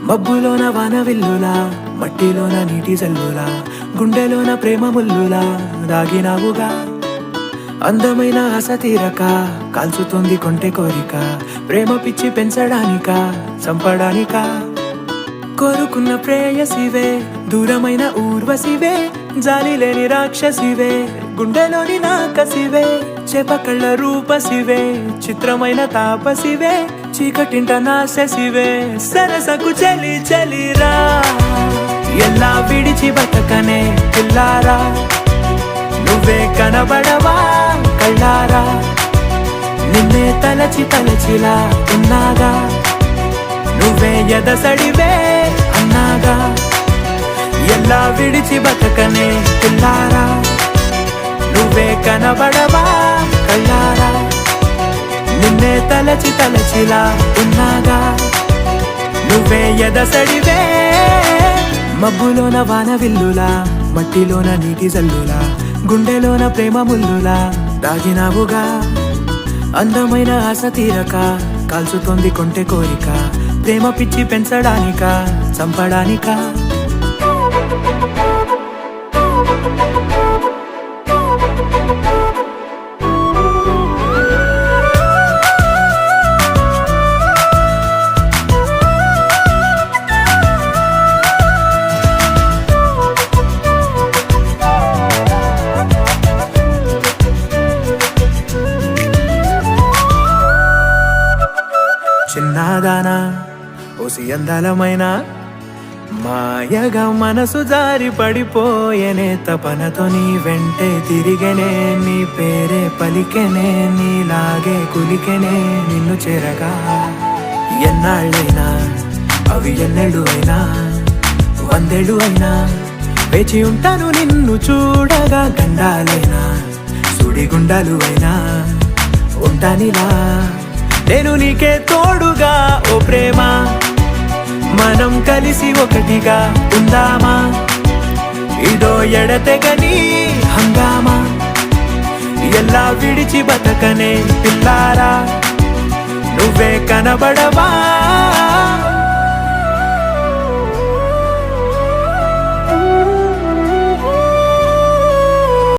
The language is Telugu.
మబ్బులోన వాన విల్లులా, మట్టిలోన నీటి జల్లులా, గుండెలోన ప్రేమ ముల్లులా దాగినావుగా. అందమైన ఆశ తీరక కాల్చుతుంది కొంటె కోరిక, ప్రేమ పిచ్చి పెంచడానిక చంపడానిక. కోరుకున్న ప్రేయసివే, దూరమైన ఊర్వశివే, జాలి లేని రాక్షసివే, గుండెలోని నాకసివే, చేపకళ్ళ రూపసివే, చిత్రమైన తాపసివే, చీకటింట నాశసివే, సరసకు చలి చలిరా. ఎలా విడిచి బతకనే పిల్లారా, నువ్వే కనబడవా కళ్ళారా, నిన్నే తలచి తలచిలా ఉన్నాగా, నువ్వే ఎదసడివే అన్నాగా. ఎలా విడిచి బతకనే పిల్లారా, నువ్వే కనబడవా కళ్ళారా, నిన్నే తలచి తలచిలా ఉన్నాగా, నువ్వే ఎదసడివే. మబ్బులోన వాన విల్లులా, మట్టిలోన నీటి జల్లులా, గుండెలోన ప్రేమ ముల్లులా దాగినావుగా. అందమైన ఆశ తీరక కాల్చుతోంది కొంటె కోరిక, ప్రేమ పిచ్చి పెంచడానిక చంపడానిక. చిన్నదానా ఓసి అందలమైన, మాయగా మనసు జారి పడిపోయేనే, తపనతో నీ వెంటే తిరిగేనే, నీ పేరే పలికెనే, నీలాగే కులికెనే నిన్ను చేరగా. ఎన్నాళ్ళైనా అవి ఎన్నెళ్ళు అయినా, 100 ఏళ్ళు అయినా వేచి ఉంటాను నిన్ను చూడగా. గండాలైనా సుడిగుండాలు అయినా ఉంటానిలా, నేను నీకే తోడుగా. ఓ ప్రేమ, మనం కలిసి ఒకటిగా ఉందామా, ఇదో ఎడతెగని హంగామా. ఎలా విడిచి బతకనే పిల్లారా, నువ్వే కనబడవా